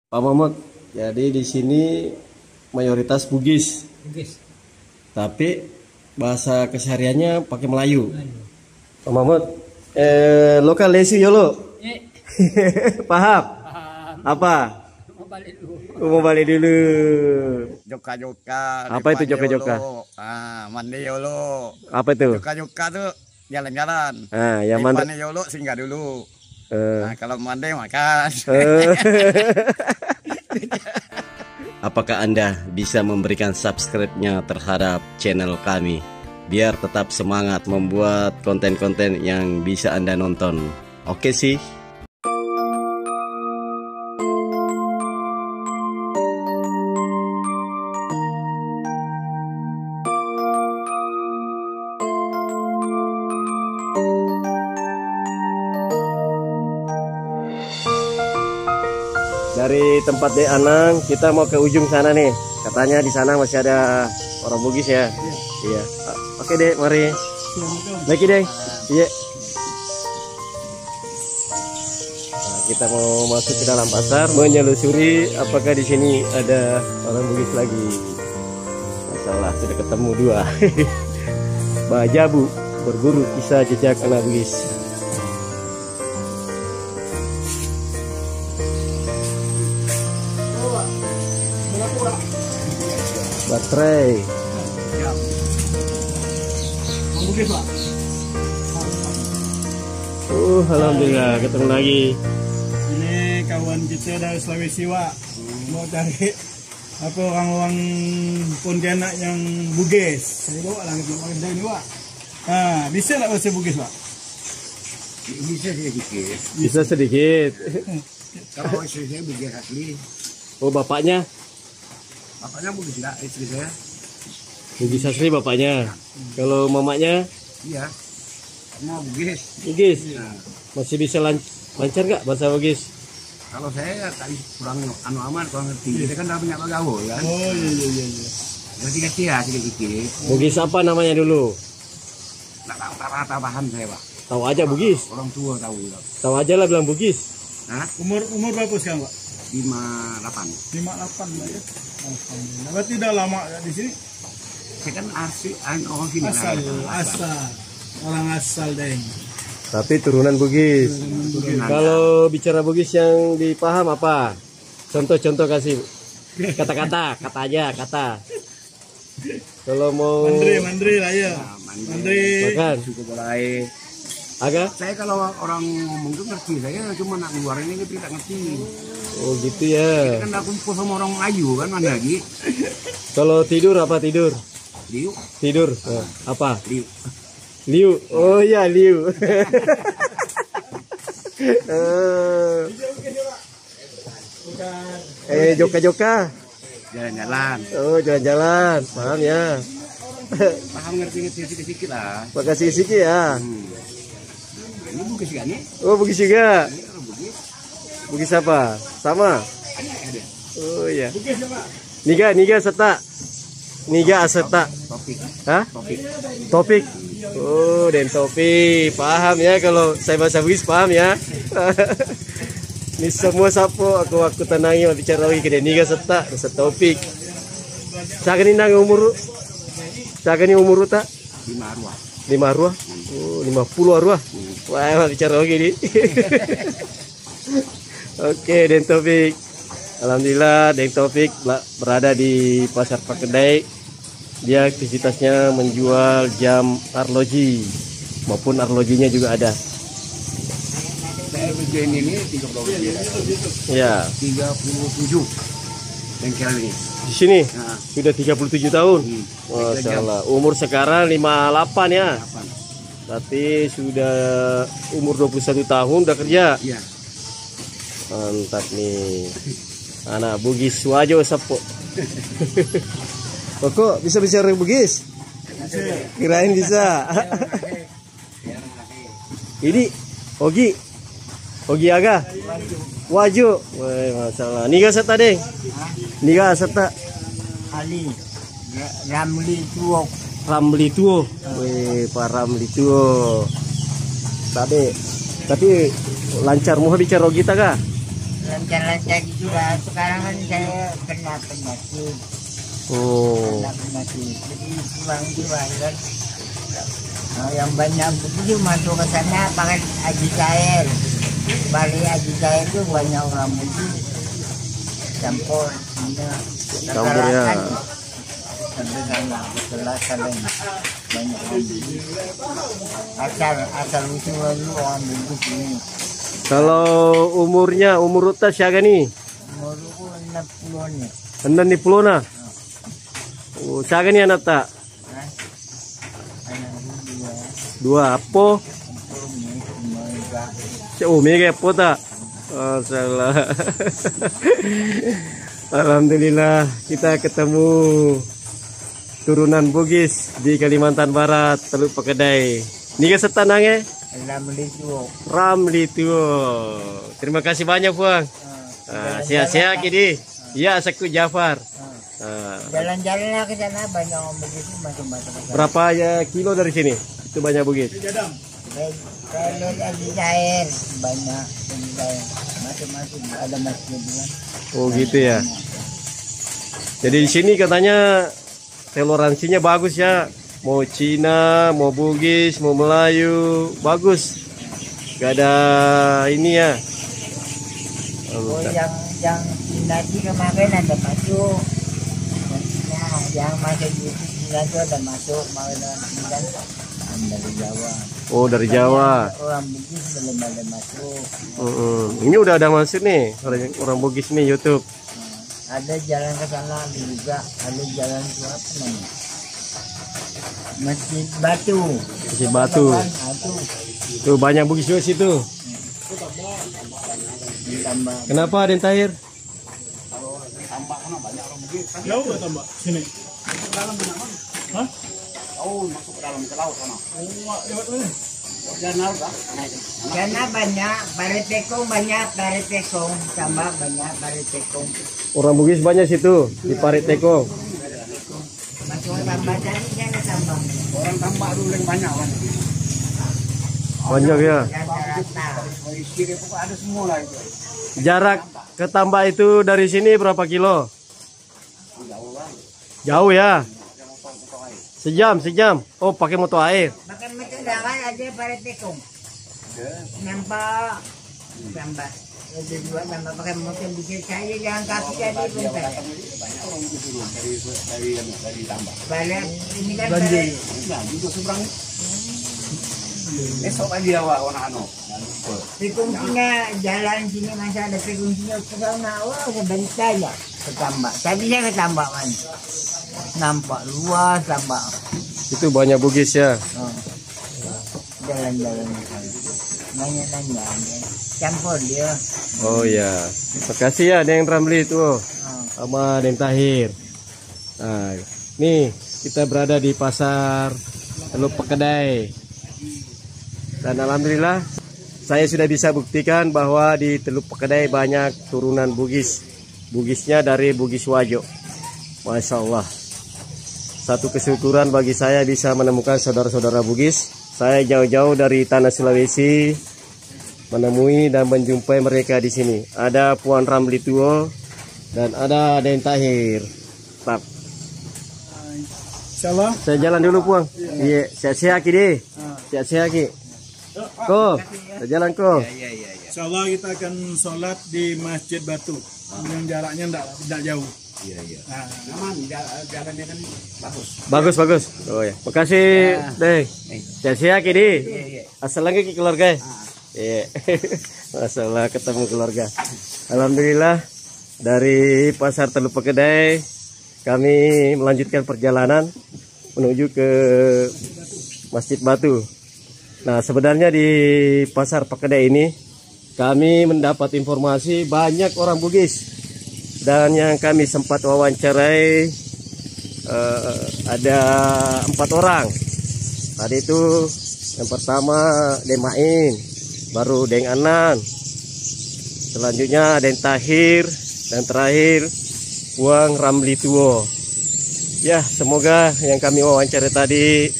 Pak Mahmud, jadi di sini mayoritas Bugis, tapi bahasa kesehariannya pakai Melayu. Pak Mahmud, lokal lesi yolo, paham? Apa? Mau balik dulu. Joka-joka. Apa itu joka-joka? Mandi yolo. Apa itu? Joka-joka tuh jalan-jalan. Yang mandi yolo singgah dulu. Nah, kalau mandi makan. Apakah Anda bisa memberikan subscribe-nya terhadap channel kami biar tetap semangat membuat konten-konten yang bisa Anda nonton? Oke sih. Dari tempat De Anang kita mau ke ujung sana nih. Katanya di sana masih ada orang Bugis ya. Iya. Oke Dek, mari. Lagi Dek. Iya. Nah, kita mau masuk ke dalam pasar menyelusuri apakah di sini ada orang Bugis lagi. Masalah sudah ketemu dua. Bajabu berburu kisah jejak anak Bugis. Baterai. Alhamdulillah ketemu lagi. Ini kawan kita dari Sulawesi Wak. Mau cari apa orang-orang Pontianak yang Bugis. Saya bawa lah ke ini Wak. Bisa tak bahasa Bugis Wak? Bisa sedikit. Bisa sedikit. Kalau istri saya Bugis asli. Oh bapaknya? Bapaknya Bugis enggak, istri saya. Bugis asli bapaknya. Kalau mamanya? Iya. Semua Bugis. Bugis. Nah. Masih bisa lancar nggak bahasa Bugis? Kalau saya tadi kurang aman, kurang ngerti. Kita kan udah banyak bergaul kan. Oh iya. Ngerti ya sedikit. Bugis apa namanya dulu? Rata-rata paham saya Pak. Tahu aja Bugis. Orang tua tahu. Tahu aja lah bilang Bugis. Hah? Umur berapa sekarang Pak? 58. 58 lah ya. Alhamdulillah. Berarti udah lama di sini? Saya kan asli orang sini. Asal. Orang asal deh. Tapi turunan Bugis. Kalau bicara Bugis yang dipaham apa? Contoh-contoh kasih. Kata-kata, kata aja, kata. Kalau mau Mandri lah ya. Mandri. makan, Suku mulai. agak? Saya kalau orang ngomong tuh ngerti, saya cuma nak ngeluarin ini tidak ngerti. Oh gitu ya. Kan aku kumpul sama orang Melayu kan mana lagi? Kalau tidur apa tidur? Liu, Tidur apa? liu. Liu. Oh ya liu. Joka-joka. Jalan-jalan. Oh jalan-jalan, paham ya. Paham ngerti-ngerti sedikit lah. Makasih sedikit ya. Ini Bugis kan nih? Oh Bugis juga. Ini orang Bugis. Bugis apa? Sama. Ada. Oh iya. Niga serta. Niga aseta. Topik. Hah? Topik. Topik. Oh, Den Topik. Paham ya kalau saya bahasa Bugis paham ya. Ini semua sapo aku tenangi bicara lagi ke Niga serta Topik. Sagani nang umur. Sagani umur tak? 5 arwah. 5 arwah. Oh, 50 arwah. Wah, bicara lagi nih. Oke, Den Topik. Alhamdulillah Den Topik berada di Pasar Pakedai. Dia aktivitasnya menjual jam arloji maupun arlojinya juga ada. Saya kerja ini 30 Ya, 37 bengkel ini. di sini Nah, sudah 37 tahun. Masalah. Umur sekarang 58 ya. apa? Berarti sudah umur 21 tahun udah kerja. Iya. Mantap nih. Anak Bugis wajo sapo. Kok bisa bicara Bugis? Kirain bisa. Ini Ogi aga. Waju. Wah, masalah. Niga serta deng. Niga serta. Ali. Ramli tuo. Ramli tuo. Wih, Pak Ramli tuo. Tapi lancar mau bicara kita kah? lancar-lancar gitu lah. Sekarang kan saya kena penyakit. Oh. Kena penyakit. Jadi kurang juga kan. Nah, yang banyak begitu masuk ke sana pakai aji cair. Balik aji cair itu banyak orang begitu. Campur. Campur ya. Sampai sana setelah saling banyak orang begitu. Asal usul lalu orang begitu ini. Kalau umur utas siaga nih? Umurku 60 nih. 60 na. Oh, siaga nih anak tak? Hah? Anak dua. Dua apa? Oh, mega apa tak? Oh, salah. Alhamdulillah kita ketemu turunan Bugis di Kalimantan Barat, Teluk Pakedai. Niga setanangnya? Ramli Tuo. Terima kasih banyak, Puang. Sehat-sehat gini. Iya, Asakku Jafar. Jalan-jalan lah ke sana banyak orang begitu macam-macam. Berapa ya kilo dari sini? Itu banyak Bugis. Kalau lagi cair banyak macam-macam ada masjid juga. Oh gitu ya. Jadi di sini katanya toleransinya bagus ya. Mau Cina, mau Bugis, mau Melayu, bagus. Gak ada ini ya. Oh yang Cina sih kemarin ada masuk. Yang masuk di Cina itu ada masuk mau dari Jawa. Oh dari Jawa. Orang Bugis belum ada masuk. Ini udah ada masuk nih orang Bugis nih YouTube. Ada jalan ke sana juga, ada jalan ke apa namanya? Masjid Batu. Masjid Batu. Tuh banyak Bugis juga situ. Kenapa Aden Tahir? Tambak karena banyak orang Bugis. Jauh nggak tambah sini? Dalam mana? Hah? Oh, masuk ke dalam ke laut sana. Lewat mana? Jalan laut lah. Karena banyak Baritekong, tambah banyak Baritekong. Orang Bugis banyak situ di Parit Teko. Masuk tambah tadi jangan tambah. Orang tambak dulu yang banyak kan. Banyak ya. Rata-rata. Kiri pun ada semua lah itu. Jarak ke Tambak itu dari sini berapa kilo? Jauh ya. Sejam. Oh pakai motor air. Bahkan macam dalam ada Baritekong. Nampak tambah. Ada dua tambah pakai motor bisa saya jalan kaki jadi pun saya. Banyak orang Bugis dulu dari tambak. Balik ini kan Banjir. Nah, duduk seberang. Besok lagi awak orang Pekuncinya jalan sini masa ada pekuncinya sekarang wah sebentar ya ketambak. Tadi saya ketambak kan. Nampak luas tambak. Itu banyak Bugis ya. Jalan-jalan banyak nanya campur dia. Oh ya. Makasih ya Deng Ramli itu sama Deng Tahir. Nah, nih kita berada di pasar Teluk Pakedai. Dan alhamdulillah saya sudah bisa buktikan bahwa di Teluk Pakedai banyak turunan Bugis. Bugisnya dari Bugis Wajo. Masya Allah. Satu kesyukuran bagi saya bisa menemukan saudara-saudara Bugis. Saya jauh-jauh dari tanah Sulawesi menemui dan menjumpai mereka di sini. Ada Puan Ramli Tuo dan ada Den Tahir. Tap. Insyaallah. Saya jalan dulu Puan. Iya, sehat-sehat deh. Sehat-sehat ki. Ko, saya jalan ko. Insyaallah kita akan sholat di Masjid Batu yang jaraknya tidak jauh. Iya. Nah, Aman, jalannya kan Bagus. bagus. Oh ya. Makasih, Deng. Sehat-sehat ki deh. Asal lagi ki keluarga. Iya. Masalah ketemu keluarga. Alhamdulillah dari Pasar Teluk Pakedai kami melanjutkan perjalanan menuju ke Masjid Batu. Nah, sebenarnya di Pasar Pakedai ini kami mendapat informasi banyak orang Bugis. Dan yang kami sempat wawancarai ada 4 orang. Tadi itu yang pertama Deng Main, baru Deng Anan, selanjutnya Deng Tahir, dan terakhir Puang Ramli Tuo. Ya, semoga yang kami wawancarai tadi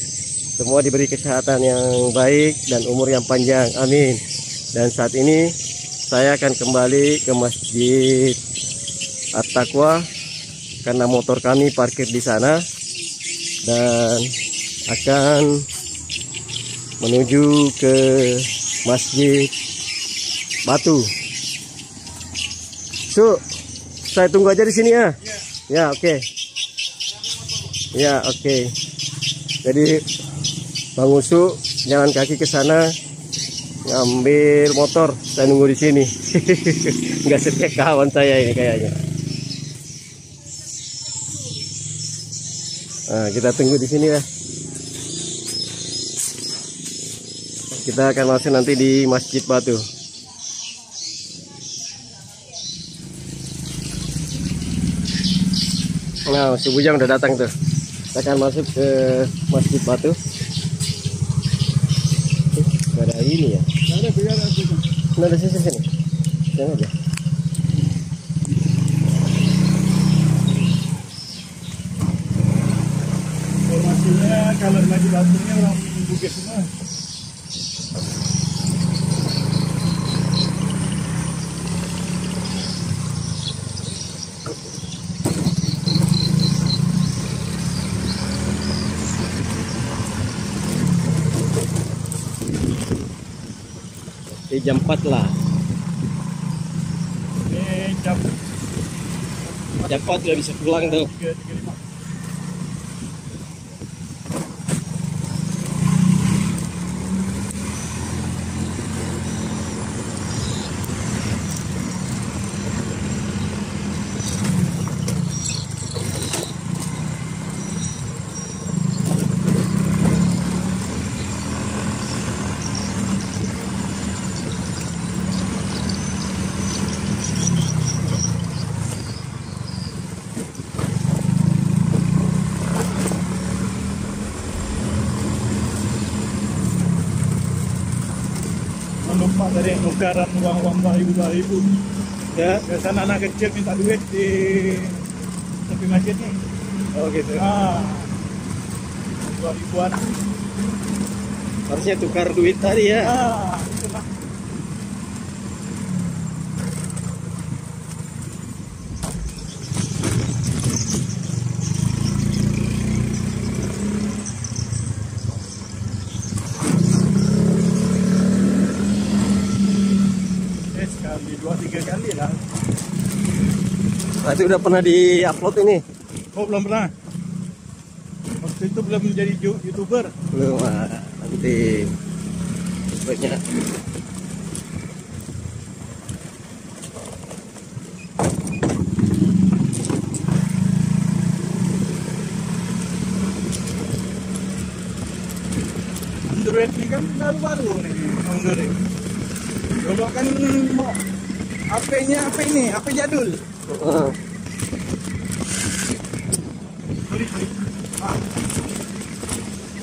semua diberi kesehatan yang baik dan umur yang panjang. Amin. Dan saat ini saya akan kembali ke Masjid At-Taqwa karena motor kami parkir di sana dan akan menuju ke Masjid Batu. So, saya tunggu aja di sini ya. Ya, oke. Ya, oke. Jadi Bang Usu jalan kaki ke sana ngambil motor, saya nunggu di sini. Nggak setia kawan saya ini kayaknya. Nah, kita tunggu di sini ya. Kita akan masuk nanti di Masjid Batu. Nah, si Bujang udah datang tuh. Kita akan masuk ke Masjid Batu. Gak ada ini ya? Nggak ada sisi sini. Jangan aja. Informasinya kalau Masjid Batu ini orang Bugis semua. Jam 4 lah. Ini jam Jam 4 udah bisa pulang tuh. 3.35. Menumpang dari nukaran uang-uang 2.000 Ya. biasanya anak kecil minta duit di tepi masjid nih. Oh gitu. 2.000-an. Harusnya tukar duit tadi ya. Itulah. Sekali, 2-3 kali lah. Berarti udah pernah di-upload ini? Oh, belum pernah. Waktu itu belum menjadi YouTuber. Belum, nanti sebaiknya. Android ini kan baru-baru nih, Android. Kalau kan mau HP-nya HP ini, HP jadul.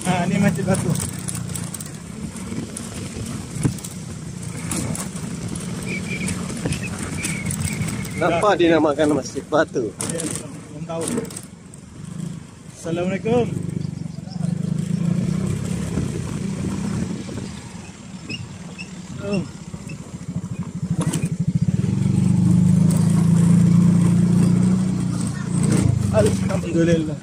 Nah, ini Masjid Batu. Kenapa dinamakan Masjid Batu? Ya, belum tahu. Assalamualaikum. Oh. Alhamdulillah.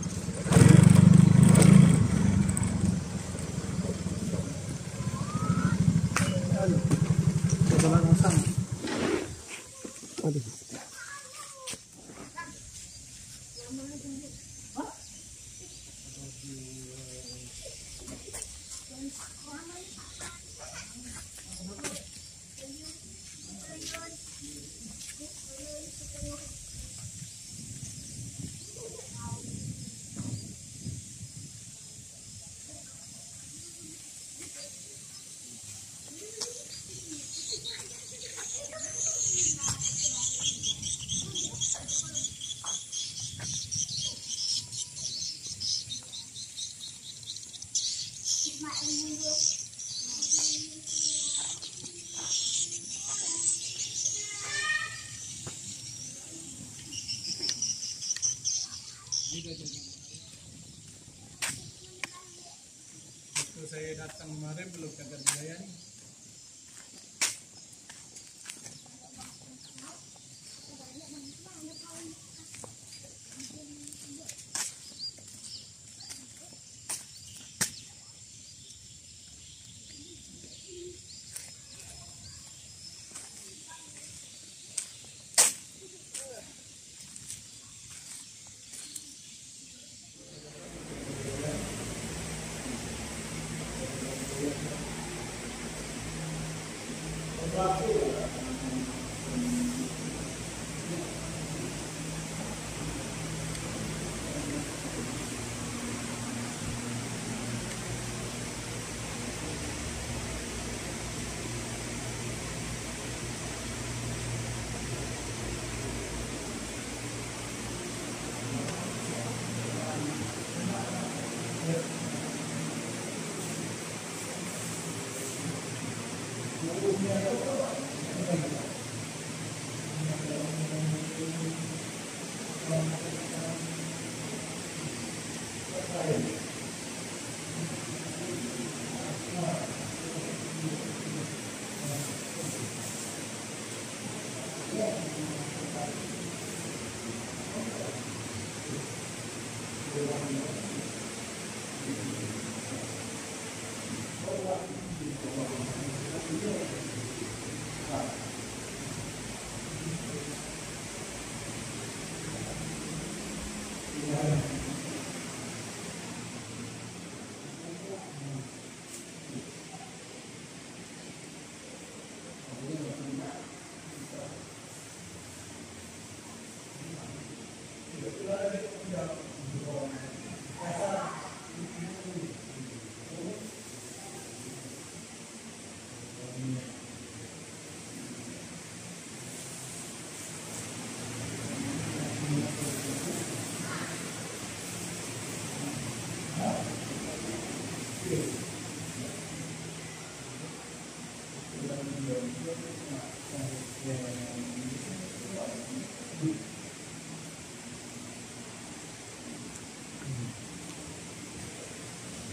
Aduh. Waktu saya datang kemarin belum Cagar Budaya nih.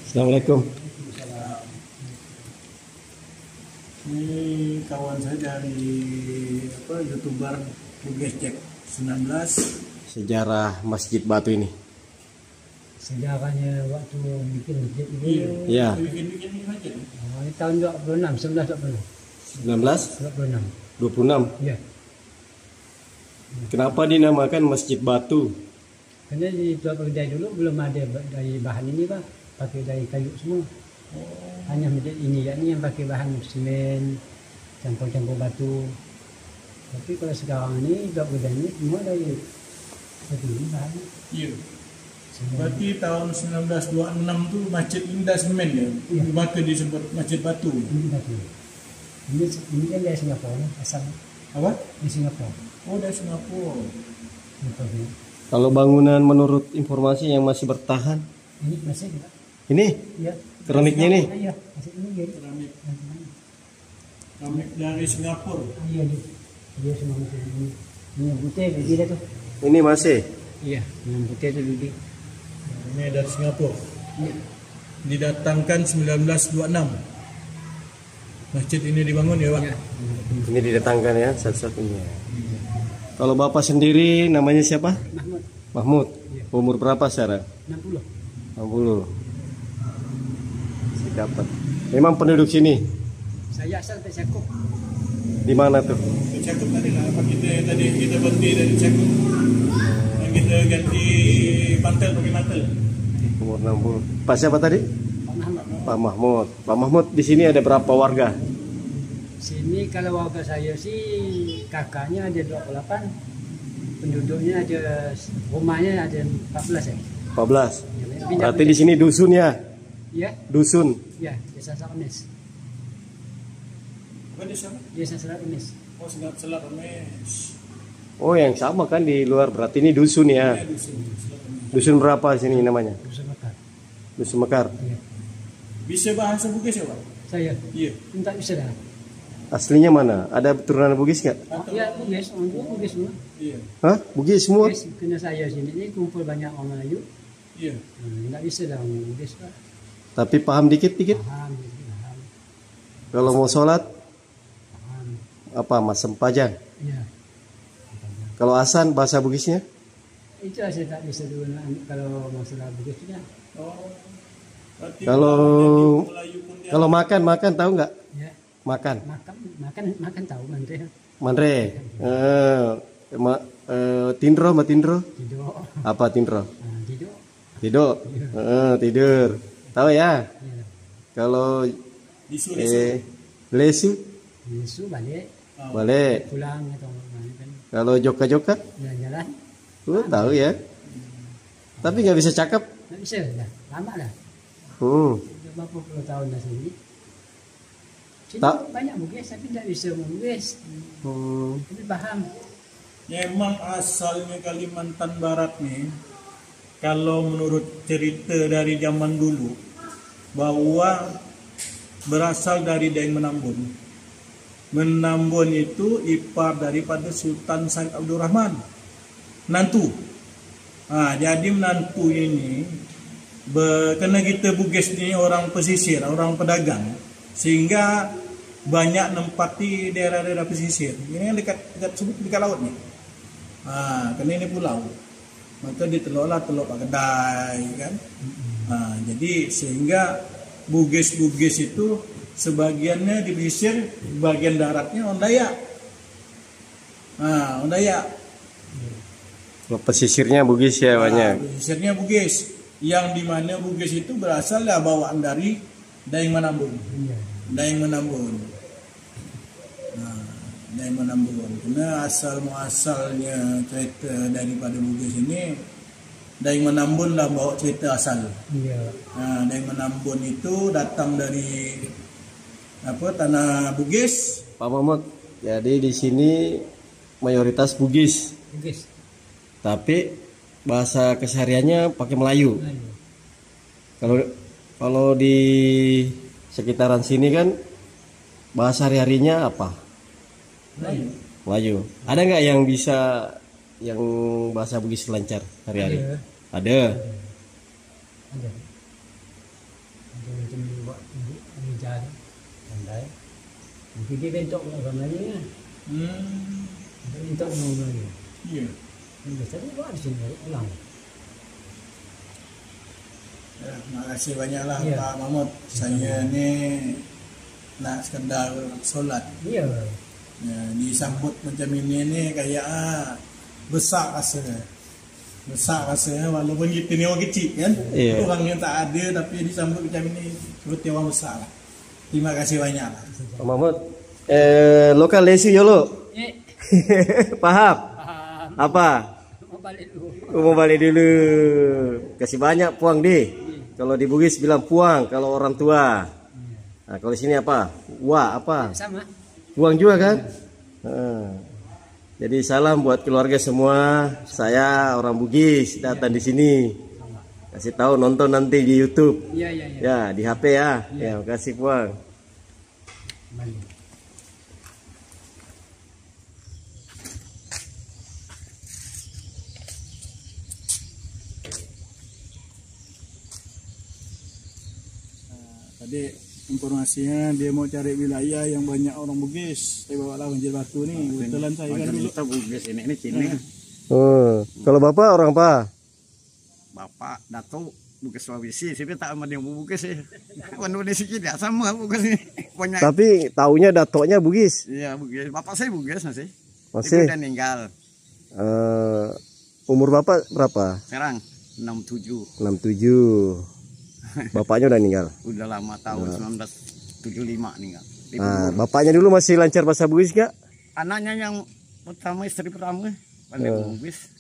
Assalamualaikum. Ini kawan saya dari YouTuber Buges Jack 19. Sejarah Masjid Batu ini. Sejarahnya waktu bikin masjid ini. Iya. Bikin masjid. Ini tahun 26, 1926. 19 26. 26. Ya. Kenapa dinamakan Masjid Batu? Karena di Tua Kedai dulu belum ada dari bahan ini, Pak. Pakai dari kayu semua. Hanya masjid ini yakni yang pakai bahan semen, campur-campur batu. Tapi kalau sekarang ini Tua Kedai ini semua dari batu ini bahannya. Iya. Berarti tahun 1926 tuh masjid ini dah semen ya? Iya. Maka disebut Masjid Batu. Ini batu. Ini kan dari Singapura, asal Apa? di Singapura. Oh, dari Singapura. Singapura. Kalau bangunan menurut informasi yang masih bertahan, Ini masih juga. ini Ya. keramiknya nih. Iya, masih ini jadi. Keramik. Keramik dari Singapura. Iya dia semua masih ini. Ini yang putih biji dah tu. Ini masih. Iya, yang putih tu biji. Ini dari Singapura. Iya. Didatangkan 1926. Masjid ini dibangun ya, Pak? Iya. Ini didatangkan ya satu-satunya. Kalau Bapak sendiri namanya siapa? Mahmud Mahmud. Iya. Umur berapa sekarang? 60. 60. Masih dapat. Memang penduduk sini. Saya asal dari Cakung. Di mana tuh? Cakup tadi lah, apa kita berhenti dari Cakup. Yang kita ganti mantel pakai mantel. Umur 60. Pak siapa tadi? Pak Mahmud. Pak Mahmud. Pak Mahmud di sini ada berapa warga? Sini kalau warga saya sih kakaknya ada 28. Penduduknya ada rumahnya ada 14 ya. 14. Pindah- Berarti di sini dusun ya? Ya, Dusun. ya, desa Sarames. Apa dia siapa? Desa Sarames. Oh, Selat Rames. Oh, yang sama kan di luar. Berarti ini dusun ya? Ya, dusun. Selat Rames. Dusun berapa sini namanya? Dusun Mekar. Dusun Mekar. Iya. Bisa bahasa Bugis ya, Pak? Saya Iya. minta bisa dah. Aslinya mana? Ada keturunan Bugis nggak? Ya, Bugis, orang tua Bugis semua. Iya. Hah? Bugis semua? Bugis, kena saya sini ini kumpul banyak orang Melayu. Iya. Enggak bisa dah orang Bugis, Pak. Tapi paham dikit-dikit? Paham, paham, Kalau mau sholat, paham. apa? Mas Sempajang. Iya. Kalau asan, bahasa Bugisnya? Itu saya tak bisa dulu kalau masalah Bugisnya. Oh. Berarti Kalau- Melayu pun dia. Kalau makan tahu nggak? Ya, Makan. makan tahu nanti. Mandre. Tindro, Tindro. Tidur. Apa Tindro? Tidur. Tidur. Tidur. Tahu ya? Ya. Kalau Disu. lesu, Besok balik balik. pulang atau mana kan Kalau joka-joka, jalan-jalan. tahu ya. Tapi nggak bisa cakap. Nggak bisa dah. Lama dah. Sudah berapa puluh tahun dah sini. Sini Tak. banyak Bugis tapi tak bisa Bugis. Tapi paham. Memang asalnya Kalimantan Barat nih, kalau menurut cerita dari zaman dulu, bahwa berasal dari Daeng Menambun. Menambun itu ipar daripada Sultan Said Abdul Rahman, nantu Jadi menantu ini karena kita Bugis ini orang pesisir, orang pedagang, sehingga banyak nempati daerah-daerah pesisir. Ini yang dekat laut nih. Karena ini pulau, maka diteloklah teluk Pak Kedai kan. Jadi sehingga Bugis itu sebagiannya di pesisir, bagian daratnya orang Dayak. Orang Dayak. Pesisirnya Bugis ya banyak. Pesisirnya Bugis, yang dimana Bugis itu berasal ya bawaan dari Daeng Manambun. Daeng Manambun. Daeng Manambun. Karena asal muasalnya cerita daripada Bugis ini, Daeng Manambun lah bawa cerita asal. Daeng Manambun itu datang dari tanah Bugis. Pak Mahmud, jadi di sini mayoritas Bugis. Tapi bahasa kesehariannya pakai Melayu. Kalau di sekitaran sini kan bahasa hari-harinya apa? Melayu. Ada nggak yang bisa yang bahasa Bugis lancar hari-hari? Ada. Mungkin dia bentuk orang Melayu kan. Bentuk orang Melayu. Iya. Biasanya buat di sini ulang. Terima kasih banyaklah Iya. Pak Mahmud. Saya ini nak sekedar solat. Iya. Disambut macam ini kayak besar rasanya. Walaupun kita ni orang kecil kan. Iya. Orang yang tak ada tapi disambut macam ini seperti orang besar lah. Terima kasih banyak lah. Pak Mahmud, lokal lesi yolo. Paham? Apa? Mau balik dulu. Kasih banyak puang deh. Kalau di Bugis bilang puang kalau orang tua. Nah, kalau di sini apa? Wah apa? Sama. Puang juga kan? Jadi salam buat keluarga semua. Saya orang Bugis datang di sini. Kasih tahu nonton nanti di YouTube. Iya. Ya di HP ya. Ya makasih puang. Tadi informasinya dia mau cari wilayah yang banyak orang Bugis. Saya bawa lah Banjir Batu nih. Kebetulan saya kan dulu. Kita Bugis ini sini. Kalau bapak orang apa? Bapak Dato Bugis Sulawesi, tapi tak sama dia Bugis sih. Wanu di sini tidak sama Bugis ini. Punya. Tapi taunya datoknya Bugis. Iya Bugis. Bapak saya Bugis masih. Masih. Ibu udah meninggal. Umur bapak berapa? Sekarang 67. 67. Bapaknya udah meninggal. Udah lama tahun 1975 meninggal. Bapaknya dulu masih lancar bahasa Bugis gak? Anaknya yang pertama, istri pertama pandai Bugis.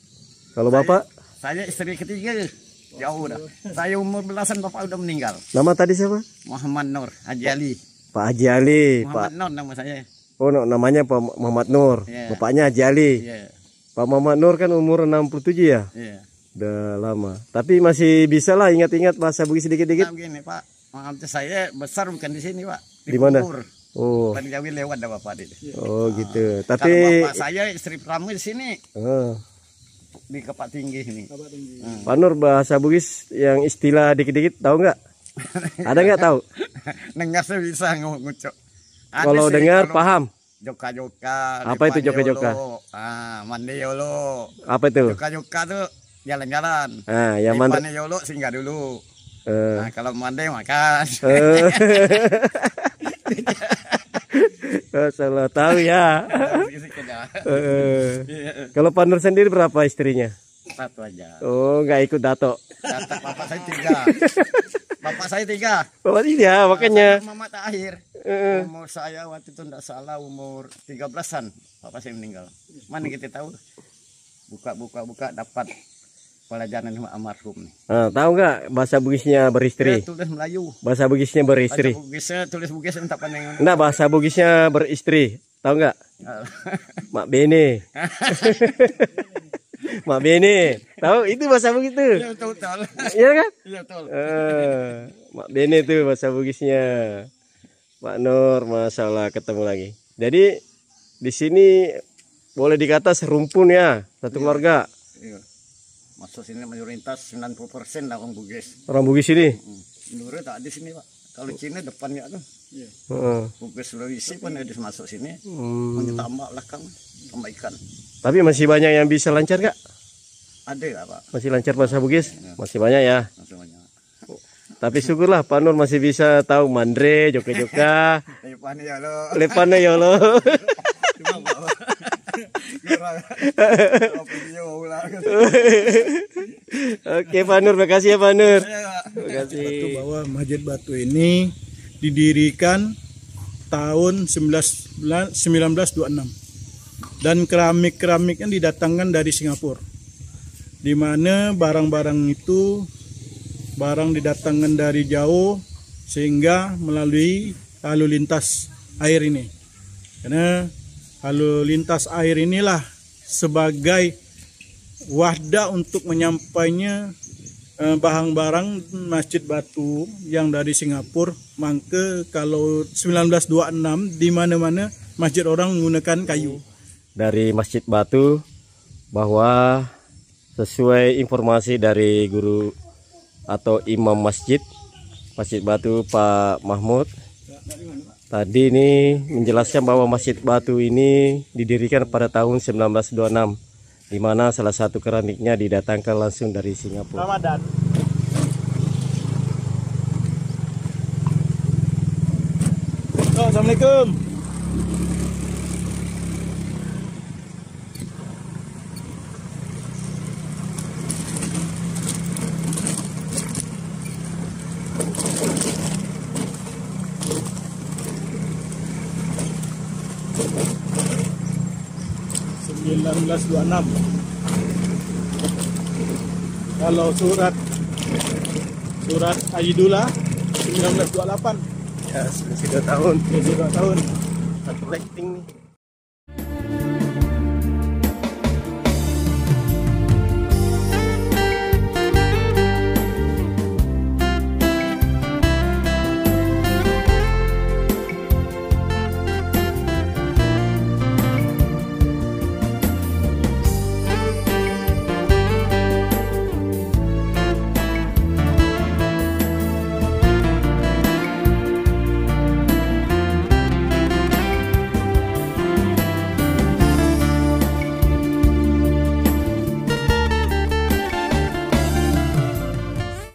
Kalau bapak? Saya istri ketiga. Jauh udah. Saya umur belasan bapak udah meninggal. Nama tadi siapa? Muhammad Nur Haji Ali. Pak Haji Ali. Muhammad Nur nama saya. Oh namanya Pak Muhammad Nur. Yeah. Bapaknya Haji Ali. Iya. Pak Muhammad Nur kan umur 67 ya? Iya. Udah lama. Tapi masih bisa lah ingat-ingat bahasa Bugis sedikit-sedikit. Nah, begini Pak, maaf saya besar bukan di sini Pak. Di mana? Kubur. Oh. Pan Jawi lewat dah bapak itu. Oh gitu. Kalau Tapi bapak saya istri pertama di sini di Kepak Tinggi ini. Pak Nur bahasa Bugis yang istilah dikit-dikit tahu nggak? Ada nggak tahu? Dengar saya bisa ngucap. Kalau dengar paham. Joka-joka. Apa itu joka-joka? Mandi yolo. Apa itu? Joka-joka tuh jalan-jalan. Yang mana? Mandi yolo singgah dulu. Kalau mandi makan. Salah tahu ya. Kalau Pak Nur sendiri berapa istrinya? Satu aja. Oh, nggak ikut dato. Bapak saya 3. Bapak saya 3. Bapak tidak, makanya. Mama terakhir. Umur saya waktu itu tidak salah umur 13-an. Bapak saya meninggal. Mana kita tahu? Buka dapat pelajaran sama almarhum nih. Tahu nggak bahasa Bugisnya beristri? Tulis Melayu. Bahasa Bugisnya beristri. Bahasa Bugisnya tulis Bugis entah pandang. Enggak, bahasa Bugisnya beristri. Tahu nggak? Mak Bene. Mak Bene. Tahu itu bahasa Bugis tuh? Iya betul. Iya kan? Iya betul. Mak Bene tuh bahasa Bugisnya. Pak Nur, masalah ketemu lagi. Jadi di sini boleh dikata serumpun ya, satu keluarga. Iya. Masuk sini mayoritas 90% lah orang Bugis. Orang Bugis ini. Nure tak di sini, Pak. Kalau Cina depannya tuh. Heeh. Bugis Sulawesi pun ada masuk sini. Punya tambak belakang, tambak ikan. Tapi masih banyak yang bisa lancar nggak? Ada nggak, Pak? Masih lancar bahasa Bugis? Masih banyak ya. Masih banyak. Tapi syukurlah Pak Nur masih bisa tahu mandre, joka-joka. Lepan ya lo. Lepane ya lo. Oke Pak Nur, makasih ya Pak Nur. Terima kasih. Bahwa Masjid Batu ini didirikan tahun 1926 dan keramik-keramiknya didatangkan dari Singapura, di mana barang-barang itu barang didatangkan dari jauh sehingga melalui lalu lintas air ini, karena lalu lintas air inilah sebagai wadah untuk menyampainya barang-barang Masjid Batu yang dari Singapura. Maka kalau 1926 di mana-mana masjid orang menggunakan kayu. Dari Masjid Batu, bahwa sesuai informasi dari guru atau imam Masjid Batu Pak Mahmud tadi ini menjelaskan bahwa Masjid Batu ini didirikan pada tahun 1926, di mana salah satu keramiknya didatangkan langsung dari Singapura. Ramadan. Assalamualaikum. Kalau surat Aidullah 1928. Ya, sudah 2 tahun. Sudah 2 tahun. Satu lighting nih.